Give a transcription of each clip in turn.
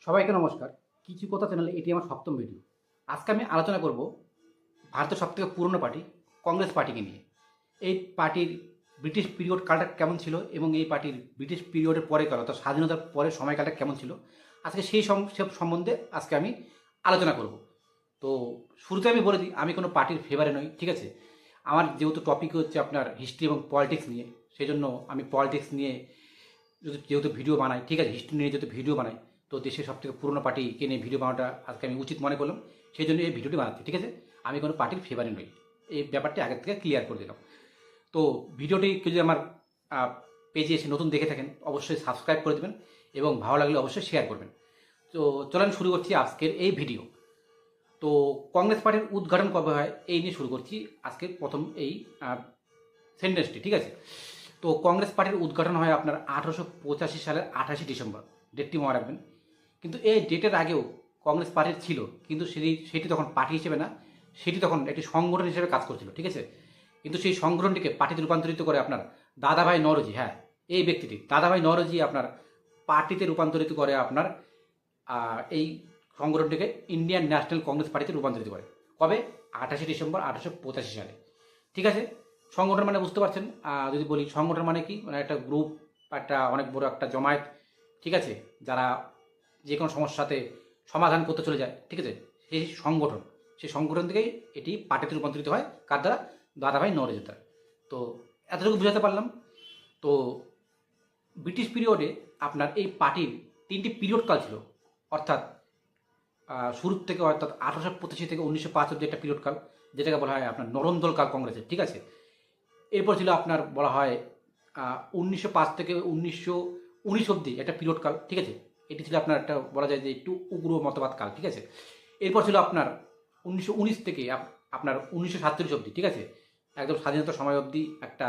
সবাইকে নমস্কার। কিছু কথা চ্যানেলে এটি আমার সপ্তম ভিডিও। আজকে আমি আলোচনা করব ভারতের সবথেকে পুরনো পার্টি কংগ্রেস পার্টিকে নিয়ে। এই পার্টির ব্রিটিশ পিরিয়ড কালটা কেমন ছিল এবং এই পার্টির ব্রিটিশ পিরিয়ডের পরে কাল অর্থাৎ স্বাধীনতার পরে সময়কালটা কেমন ছিল, আজকে সেই সব সম্বন্ধে আজকে আমি আলোচনা করব। তো শুরুতে আমি বলে দিই, আমি কোনো পার্টির ফেভারে নই, ঠিক আছে। আমার যেহেতু টপিক হচ্ছে আপনার হিস্ট্রি এবং পলিটিক্স নিয়ে, সেই জন্য আমি পলিটিক্স নিয়ে যেহেতু ভিডিও বানাই, ঠিক আছে, হিস্ট্রি নিয়ে যেহেতু ভিডিও বানাই, তো দেশের সবথেকে পুরনো পার্টিকে নিয়ে ভিডিও বানানোটা আজকে আমি উচিত মনে করলাম, সেই জন্য এই ভিডিওটি বানাচ্ছি, ঠিক আছে। আমি কোনো পার্টির ফেভারে নই, এই ব্যাপারটি আগের থেকে ক্লিয়ার করে দিলাম। তো ভিডিওটি কেউ যদি আমার পেজে এসে নতুন দেখে থাকেন অবশ্যই সাবস্ক্রাইব করে দেবেন এবং ভালো লাগলে অবশ্যই শেয়ার করবেন। তো চলেন শুরু করছি আজকের এই ভিডিও। তো কংগ্রেস পার্টির উদ্ঘাটন কবে হয় এই নিয়ে শুরু করছি আজকের প্রথম এই সেন্টেন্সটি, ঠিক আছে। তো কংগ্রেস পার্টির উদ্ঘাটন হয় আপনার 1885 সালের 28 ডিসেম্বর, ডেটটি মনে রাখবেন। কিন্তু এই ডেটের আগেও কংগ্রেস পার্টির ছিল, কিন্তু সেটি তখন পার্টি হিসেবে না, সেটি তখন একটি সংগঠন হিসেবে কাজ করছিল, ঠিক আছে। কিন্তু সেই সংগঠনটিকে পার্টিতে রূপান্তরিত করে আপনার দাদাভাই নওরোজি, হ্যাঁ, এই ব্যক্তিটি দাদাভাই নওরোজি আপনার পার্টিতে রূপান্তরিত করে আপনার এই সংগঠনটিকে ইন্ডিয়ান ন্যাশনাল কংগ্রেস পার্টিতে রূপান্তরিত করে। কবে? 28 ডিসেম্বর 1885 সালে, ঠিক আছে। সংগঠন মানে বুঝতে পারছেন। যদি বলি সংগঠন মানে কি, মানে একটা গ্রুপ, একটা অনেক বড় একটা জমায়েত, ঠিক আছে, যারা যে কোনো সমস্যাতে সমাধান করতে চলে যায়, ঠিক আছে, সেই সংগঠন থেকেই এটি পার্টিতে রূপান্তরিত হয়। কার দ্বারা? দাদাভাই নওরোজির দ্বারা। তো এতটুকু বুঝাতে পারলাম। তো ব্রিটিশ পিরিয়ডে আপনার এই পার্টির তিনটি পিরিয়ড কাল ছিল, অর্থাৎ শুরুর থেকে, অর্থাৎ 1885 থেকে 1905 অব্দি একটা পিরিয়ড কাল, যেটাকে বলা হয় আপনার নরমদল কাল কংগ্রেসের, ঠিক আছে। এরপর ছিল আপনার বলা হয় 1905 থেকে 1919 অব্দি একটা পিরিয়ড কাল, ঠিক আছে। এটি ছিল আপনার একটা বলা যায় যে একটু উগ্র মতবাদ কাল, ঠিক আছে। এরপর ছিল আপনার 1919 থেকে আপনার 1947 অব্দি, ঠিক আছে, একদম স্বাধীনতার সময় অবধি একটা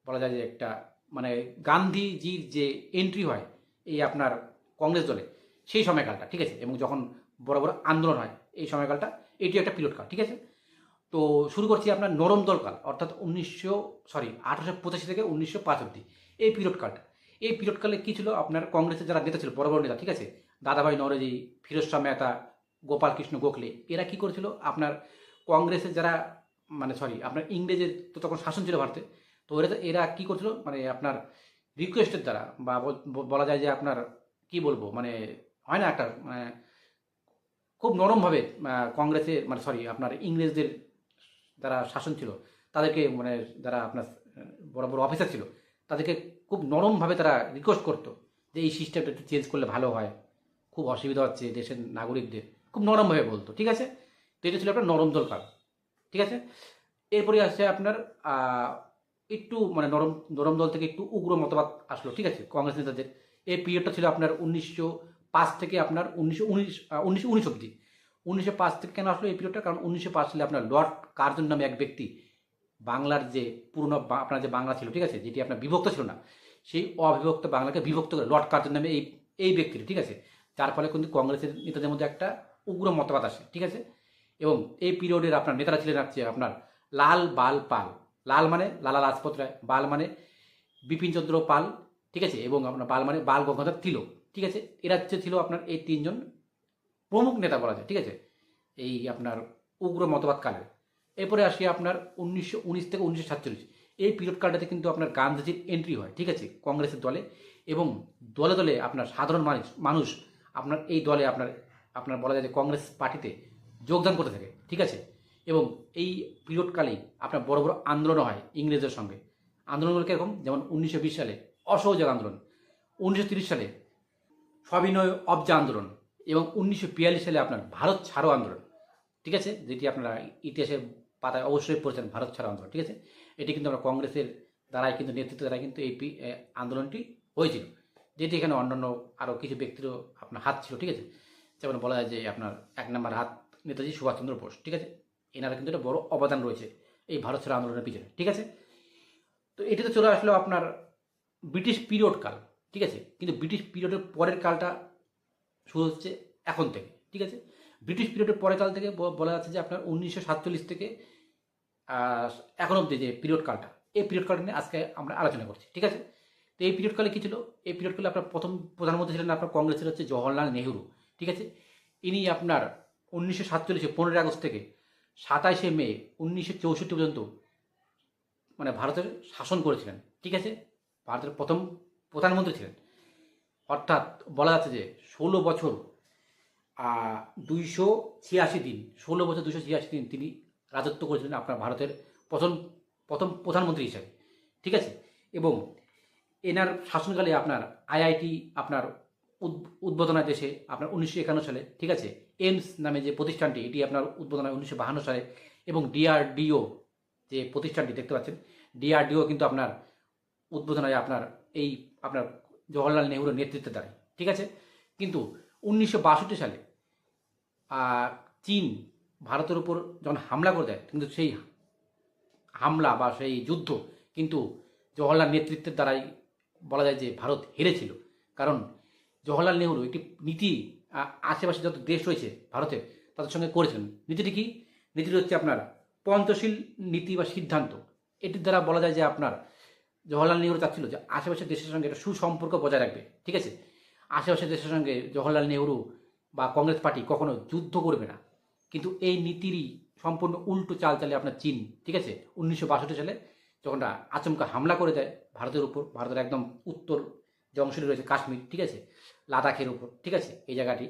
বলা যায় যে একটা মানে গান্ধীজির যে এন্ট্রি হয় এই আপনার কংগ্রেস দলে, সেই সময়কালটা, ঠিক আছে, এবং যখন বড় বড় আন্দোলন হয় এই সময়কালটা, এটি একটা পিরিয়ড কাল, ঠিক আছে। তো শুরু করছি আপনার নরম দলকাল, অর্থাৎ 1885 থেকে 1905 অব্দি এই পিরিয়ড কালটা। এই পিরিয়ড কালে কী ছিল, আপনার কংগ্রেসের যারা নেতা ছিল, বড় বড় নেতা, ঠিক আছে, দাদাভাই নওরোজি, ফিরোজ শাহ মেহতা, গোপাল কৃষ্ণ গোখলে, এরা কী করেছিল আপনার কংগ্রেসের যারা আপনার ইংরেজের তো তখন শাসন ছিল ভারতে, তো এরা কী করছিল মানে আপনার রিকোয়েস্টের দ্বারা, বা বলা যায় যে আপনার কি বলবো, মানে হয় না একটা মানে খুব নরমভাবে কংগ্রেসের আপনার ইংরেজদের যারা শাসন ছিল তাদেরকে, মানে যারা আপনার বড় বড় অফিসার ছিল তাদেরকে খুব নরমভাবে তারা রিকোয়েস্ট করতো যে এই সিস্টেমটা একটু চেঞ্জ করলে ভালো হয়, খুব অসুবিধা হচ্ছে দেশের নাগরিকদের, খুব নরমভাবে বলতো, ঠিক আছে। তো এটা ছিল আপনার নরম দল কাল, ঠিক আছে। এরপরে আসছে আপনার একটু মানে নরম দল থেকে একটু উগ্র মতবাদ আসলো, ঠিক আছে, কংগ্রেস নেতাদের। এই পিরিয়ডটা ছিল আপনার 1905 থেকে আপনার 1919 অব্দি। 1905 থেকে কেন আসলো এই পিরিয়ডটা? কারণ 1905 সালে আপনার লর্ড কার্জন নামে এক ব্যক্তি বাংলার যে পুরনো আপনার যে বাংলা ছিল, ঠিক আছে, যেটি আপনার বিভক্ত ছিল না, সেই অবিভক্ত বাংলাকে বিভক্ত করে লর্ড কার্জন নামে এই ব্যক্তিটি, ঠিক আছে, যার ফলে কিন্তু কংগ্রেসের নেতাদের মধ্যে একটা উগ্র মতবাদ আসে, ঠিক আছে। এবং এই পিরিয়ডের আপনার নেতারা ছিলেন হচ্ছে আপনার লাল বাল পাল। লাল মানে লালা লাজপত রায়, বাল মানে বিপিনচন্দ্র পাল, ঠিক আছে, এবং আপনার বাল মানে বাল গঙ্গাধর তিলক, ঠিক আছে। এরা ছিল আপনার এই তিনজন প্রমুখ নেতা বলা যায়, ঠিক আছে, এই আপনার উগ্র মতবাদ কালের। এরপরে আসি আপনার 1919 থেকে 1947, এই পিরিয়ড কালটাতে কিন্তু আপনার গান্ধীজির এন্ট্রি হয়, ঠিক আছে, কংগ্রেসের দলে। এবং দলে দলে আপনার সাধারণ মানুষ আপনার এই দলে আপনার আপনার বলা যায় যে কংগ্রেস পার্টিতে যোগদান করতে থাকে, ঠিক আছে। এবং এই পিরিয়ডকালেই আপনার বড় বড় আন্দোলন হয় ইংরেজদের সঙ্গে। আন্দোলনগুলো কীরকম? যেমন 1920 সালে অসহযোগ আন্দোলন, 1930 সালে সবিনয় অবজা আন্দোলন, এবং 1942 সালে আপনার ভারত ছাড়ো আন্দোলন, ঠিক আছে, যেটি আপনারা ইতিহাসের পাতায় অবশ্যই পড়েছেন, ভারত ছাড়ো আন্দোলন, ঠিক আছে। এটি কিন্তু আমরা কংগ্রেসের দ্বারাই কিন্তু নেতৃত্ব দ্বারাই কিন্তু এই আন্দোলনটি হয়েছিল, যেটি এখানে অন্যান্য আরও কিছু ব্যক্তিরও আপনার হাত ছিল, ঠিক আছে। যেমন বলা যায় যে আপনার 1 নম্বর হাত নেতাজি সুভাষচন্দ্র বোস, ঠিক আছে, এনারা কিন্তু একটা বড় অবদান রয়েছে এই ভারত ছাড়ো আন্দোলনের পিছনে, ঠিক আছে। তো এটিতে চলে আসলো আপনার ব্রিটিশ পিরিয়ড কাল, ঠিক আছে। কিন্তু ব্রিটিশ পিরিয়ডের পরের কালটা শুরু হচ্ছে এখন থেকে, ঠিক আছে। ব্রিটিশ পিরিয়ডের পরের কাল থেকে বলা যাচ্ছে যে আপনার 1947 থেকে এখন অব্দি যে পিরিয়ড কালটা, এই পিরিয়ড কালটা নিয়ে আজকে আমরা আলোচনা করছি, ঠিক আছে। তো এই পিরিয়ডকালে কী ছিল, এই পিরিয়ডকালে আপনার প্রথম প্রধানমন্ত্রী ছিলেন আপনার কংগ্রেসের হচ্ছে জওহরলাল নেহরু, ঠিক আছে। ইনি আপনার 1947 15 আগস্ট থেকে 27 মে 1964 পর্যন্ত মানে ভারতের শাসন করেছিলেন, ঠিক আছে। ভারতের প্রথম প্রধানমন্ত্রী ছিলেন, অর্থাৎ বলা যাচ্ছে যে 16 বছর 286 দিন, 16 বছর 286 দিন তিনি রাজত্ব করেছিলেন আপনার ভারতের প্রথম প্রথম প্রধানমন্ত্রী হিসাবে, ঠিক আছে। এবং এনার শাসনকালে আপনার আইআইটি আপনার উদ্বোধন হয় দেশে আপনার 1951 সালে, ঠিক আছে। এইমস নামে যে প্রতিষ্ঠানটি এটি আপনার উদ্বোধন হয় 1952 সালে, এবং ডিআরডিও যে প্রতিষ্ঠানটি দেখতে পাচ্ছেন, ডিআরডিও কিন্তু আপনার উদ্বোধন হয় আপনার এই আপনার জওহরলাল নেহরুর নেতৃত্বে দ্বারাই, ঠিক আছে। কিন্তু 1962 সালে চীন ভারতের উপর যখন হামলা করে দেয়, কিন্তু সেই হামলা বা সেই যুদ্ধ কিন্তু জওহরলাল নেতৃত্বের দ্বারাই বলা যায় যে ভারত হেরেছিল। কারণ জওহরলাল নেহরু একটি নীতি আশেপাশে যত দেশ রয়েছে ভারতের তাদের সঙ্গে করেছিলেন। নীতিটি কি? নীতিটি হচ্ছে আপনার পঞ্চশীল নীতি বা সিদ্ধান্ত। এটির দ্বারা বলা যায় যে আপনার জওহরলাল নেহরু চাচ্ছিল যে আশেপাশের দেশের সঙ্গে একটা সুসম্পর্ক বজায় রাখবে, ঠিক আছে। আশেপাশের দেশের সঙ্গে জওহরলাল নেহরু বা কংগ্রেস পার্টি কখনো যুদ্ধ করবে না, কিন্তু এই নীতিরই সম্পূর্ণ উল্টো চাল চালে আপনার চীন, ঠিক আছে। 1962 সালে যখন আচমকা হামলা করে দেয় ভারতের উপর, ভারতের একদম উত্তর যে অংশটি রয়েছে কাশ্মীর, ঠিক আছে, লাদাখের উপর, ঠিক আছে, এই জায়গাটি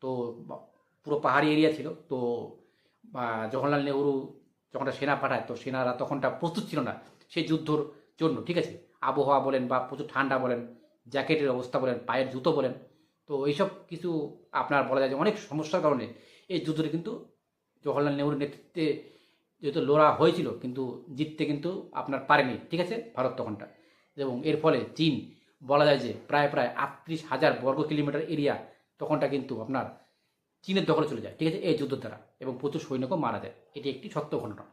তো পুরো পাহাড়ি এরিয়া ছিল। তো জওহরলাল নেহরু যখন সেনা পাঠায়, তো সেনারা তখনটা প্রস্তুত ছিল না সেই যুদ্ধর জন্য, ঠিক আছে। আবহাওয়া বলেন বা প্রচুর ঠান্ডা বলেন, জ্যাকেটের অবস্থা বলেন, পায়ের জুতো বলেন, তো এইসব কিছু আপনার বলা যায় যে অনেক সমস্যার কারণে এই যুদ্ধটি কিন্তু জওহরলাল নেহরুর নেতৃত্বে যেহেতু লড়া হয়েছিল, কিন্তু জিততে কিন্তু আপনার পারেনি, ঠিক আছে, ভারত তখনটা। এবং এর ফলে চীন বলা যায় যে প্রায় 38,000 বর্গ কিলোমিটার এরিয়া তখনটা কিন্তু আপনার চীনের দখলে চলে যায়, ঠিক আছে, এই যুদ্ধের দ্বারা, এবং প্রচুর সৈন্যকেও মারা যায়। এটি একটি সত্য ঘটনা।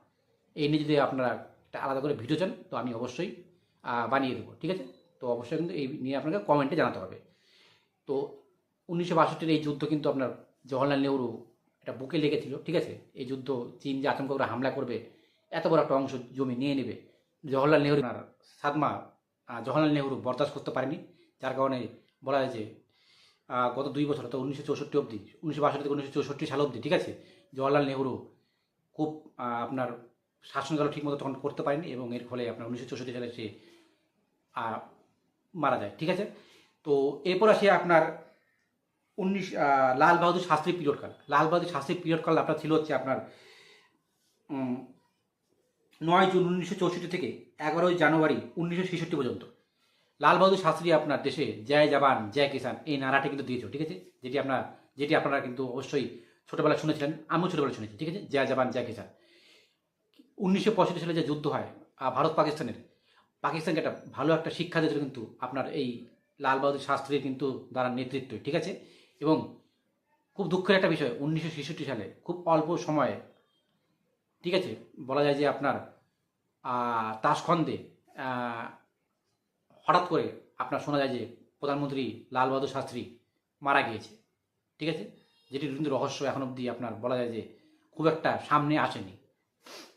এই নিয়ে যদি আপনারা একটা আলাদা করে ভিডিও চান তো আমি অবশ্যই বানিয়ে দেবো, ঠিক আছে। তো অবশ্যই কিন্তু এই নিয়ে আপনাকে কমেন্টে জানাতে হবে। তো 1962 এই যুদ্ধ কিন্তু আপনার জওহরলাল নেহরু এটা বুকে লেগেছিল, ঠিক আছে। এই যুদ্ধ চীন যে আতঙ্ক করে হামলা করবে, এত বড় একটা অংশ জমি নিয়ে নেবে, জওহরলাল নেহরু আর সাদমা জওহরলাল নেহরু বরদাস্ত করতে পারেনি। যার কারণে বলা হয় যে গত 2 বছর অর্থাৎ 1964 অবধি, 1962 থেকে 1964 সাল অবধি, ঠিক আছে, জওহরলাল নেহরু খুব আপনার শাসনকাল ঠিকমতো তখন করতে পারেনি, এবং এর ফলে আপনার 1964 সালে সে মারা যায়, ঠিক আছে। তো এরপর আসে আপনার লাল বাহাদুর শাস্ত্রী পিরিয়ডকাল। লাল বাহাদুর শাস্ত্রী পিরিয়ডকাল আপনার ছিল হচ্ছে আপনার 9 জুন 1964 থেকে 11 জানুয়ারি 1966 পর্যন্ত। লাল বাহাদুর শাস্ত্রী আপনার দেশে জয় জওয়ান জয় কিষান এই নারাটি কিন্তু দিয়েছিল, ঠিক আছে, যেটি আপনারা কিন্তু অবশ্যই ছোটোবেলায় শুনেছিলেন, আমিও ছোটোবেলায় শুনেছি, ঠিক আছে, জয় জওয়ান জয় কিষান। 1965 সালে যে যুদ্ধ হয় ভারত পাকিস্তানের, পাকিস্তানকে একটা ভালো একটা শিক্ষা দিয়েছিল কিন্তু আপনার এই লাল বাহাদুর শাস্ত্রীর কিন্তু দ্বারা নেতৃত্বে, ঠিক আছে। এবং খুব দুঃখের একটা বিষয়, 1966 সালে খুব অল্প সময়ে, ঠিক আছে, বলা যায় যে আপনার তাসখন্দে হঠাৎ করে আপনার শোনা যায় যে প্রধানমন্ত্রী লাল বাহাদুর শাস্ত্রী মারা গিয়েছে, ঠিক আছে, যেটির কিন্তু রহস্য এখন অবধি আপনার বলা যায় যে খুব একটা সামনে আসেনি,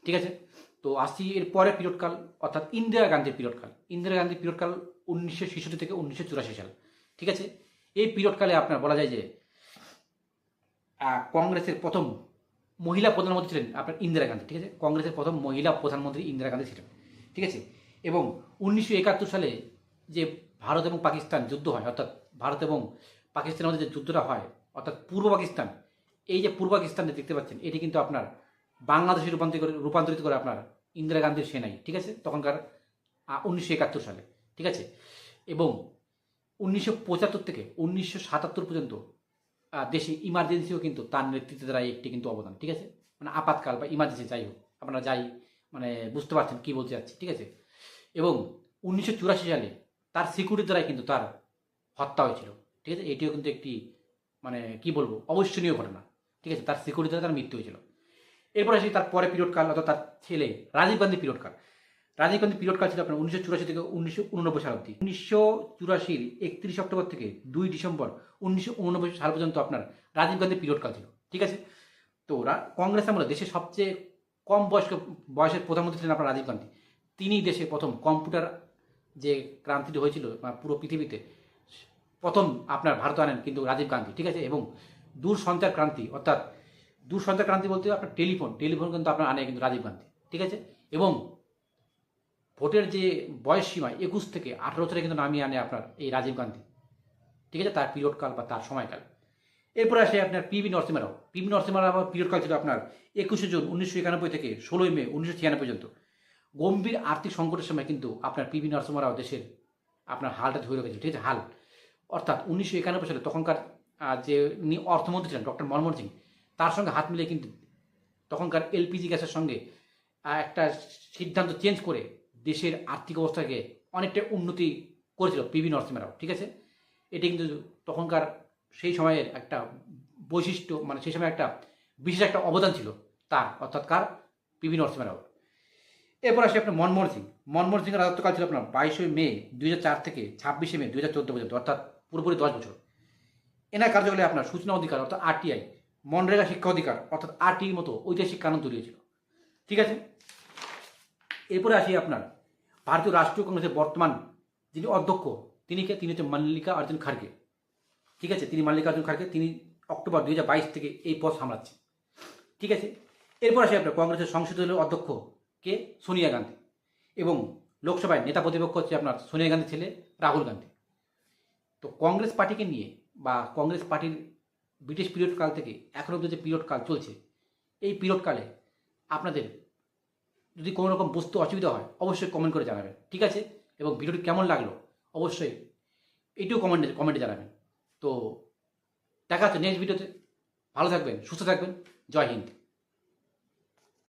ঠিক আছে। তো আসছি এর পরের পিরিয়ডকাল, অর্থাৎ ইন্দিরা গান্ধীর পিরিয়ডকাল। ইন্দিরা গান্ধীর পিরিয়ডকাল 1966 থেকে 1984 সাল, ঠিক আছে। এই পিরিয়ডকালে আপনার বলা যায় যে কংগ্রেসের প্রথম মহিলা প্রধানমন্ত্রী ছিলেন আপনার ইন্দিরা গান্ধী, ঠিক আছে, কংগ্রেসের প্রথম মহিলা প্রধানমন্ত্রী ইন্দিরা গান্ধী ছিলেন, ঠিক আছে। এবং 1971 সালে যে ভারত এবং পাকিস্তান যুদ্ধ হয়, অর্থাৎ ভারত এবং পাকিস্তানের মধ্যে যে যুদ্ধটা হয়, অর্থাৎ পূর্ব পাকিস্তান, এই যে পূর্ব পাকিস্তান দেখতে পাচ্ছেন, এটি কিন্তু আপনার বাংলাদেশে রূপান্তরিত করে আপনার ইন্দিরা গান্ধীর সেনাই, ঠিক আছে, তখনকার 1971 সালে, ঠিক আছে। এবং 1975 থেকে 1977 পর্যন্ত দেশে ইমার্জেন্সিও কিন্তু তার নেতৃত্বে দ্বারা একটি কিন্তু অবদান, ঠিক আছে, মানে আপাতকাল বা ইমার্জেন্সি যাই হোক, আপনারা যাই মানে বুঝতে পারছেন কী বলতে যাচ্ছি, ঠিক আছে। এবং 1984 সালে তার সিকিউরিটি দ্বারাই কিন্তু তার হত্যা হয়েছিল, ঠিক আছে। এটিও কিন্তু একটি মানে কি বলবো অবিস্মরণীয় ঘটনা, ঠিক আছে, তার সিকিউরিটি দ্বারা তার মৃত্যু হয়েছিল। এরপর আসি তার পরে পিরিয়ডকাল, অর্থাৎ তার ছেলে রাজীব গান্ধী পিরিয়ডকাল। রাজীব গান্ধী পিরিয়ডকাল ছিল আপনার 1984 থেকে 1989 সাল অবধি। 1984 31 অক্টোবর থেকে 2 ডিসেম্বর 1989 সাল পর্যন্ত আপনার রাজীব গান্ধী পিরিয়ডকাল ছিল, ঠিক আছে। তো কংগ্রেস আমলে দেশের সবচেয়ে কম বয়সের প্রধানমন্ত্রী ছিলেন আপনার রাজীব গান্ধী। তিনি দেশে প্রথম কম্পিউটার যে ক্রান্তিটি হয়েছিল পুরো পৃথিবীতে, প্রথম আপনার ভারত আনেন কিন্তু রাজীব গান্ধী, ঠিক আছে। এবং দূরসঞ্চার ক্রান্তি, অর্থাৎ দূরসঞ্চার ক্রান্তি বলতে আপনার টেলিফোন কিন্তু আপনার আনে কিন্তু রাজীব গান্ধী, ঠিক আছে। এবং ভোটের যে বয়স সীমা 21 থেকে 18 বছরে কিন্তু নামিয়ে আনে আপনার এই রাজীব গান্ধী, ঠিক আছে, তার পিরিয়ড কাল বা তার সময়কাল। এরপরে আসে আপনার পিবি নরসিংহ রাও পিরিয়ড কাল ছিল আপনার 21শে জুন 1991 থেকে 16ই মে 1996 পর্যন্ত। গম্ভীর আর্থিক সংকটের সময় কিন্তু আপনার পিবি নরসিংহ রাও দেশের আপনার হালটা ধরে রেখেছিল, ঠিক আছে, হাল। অর্থাৎ 1991 সালে তখনকার যে অর্থমন্ত্রী ছিলেন ডক্টর মনমোহন সিং, তার সঙ্গে হাত মিলিয়ে কিন্তু তখনকার এলপিজি গ্যাসের সঙ্গে একটা সিদ্ধান্ত চেঞ্জ করে দেশের আর্থিক অবস্থাকে অনেকটা উন্নতি করেছিল পিবি নরসিংহ রাও, ঠিক আছে। এটি কিন্তু তখনকার সেই সময়ের একটা বৈশিষ্ট্য, মানে সেই সময় একটা বিশেষ একটা অবদান ছিল তার, অর্থাৎ কার, পিবি নরসিংহ রাও। এরপর আসে আপনার মনমোহন সিংয়ের রাজত্বকাল ছিল আপনার 22শে মে 2004 থেকে 26শে মে 2014 পর্যন্ত, অর্থাৎ পুরোপুরি 10 বছর। এনার কার্যকালে আপনার সূচনা অধিকার অর্থাৎ আরটিআই, মনরেগা শিক্ষা অধিকার অর্থাৎ আরটির মতো ঐতিহাসিক কানুন তৈরি হয়েছিল, ঠিক আছে। এরপরে আসি আপনার ভারতীয় রাষ্ট্রীয় কংগ্রেসের বর্তমান যিনি অধ্যক্ষ, তিনি হচ্ছে মাল্লিকার্জুন খাড়গে, ঠিক আছে। তিনি অক্টোবর 2022 থেকে এই পদ সামলাচ্ছেন, ঠিক আছে। এরপর আসি আপনার কংগ্রেসের সংসদীয় দলের অধ্যক্ষ কে, সোনিয়া গান্ধী। এবং লোকসভায় নেতা প্রতিপক্ষ হচ্ছে আপনার সোনিয়া গান্ধীর ছেলে রাহুল গান্ধী। তো কংগ্রেস পার্টিকে নিয়ে বা কংগ্রেস পার্টির ব্রিটিশ পিরিয়ড কাল থেকে এখন অব্দি যে পিরিয়ড কাল চলছে, এই পিরিয়ড কালে আপনাদের যদি কোনো রকম বুঝতে অসুবিধা হয় অবশ্যই কমেন্ট করে জানাবেন, ঠিক আছে। এবং ভিডিওটি কেমন লাগলো অবশ্যই এটিও কমেন্টে জানাবেন। তো দেখা হচ্ছে নেক্সট ভিডিওতে। ভালো থাকবেন, সুস্থ থাকবেন। জয় হিন্দ।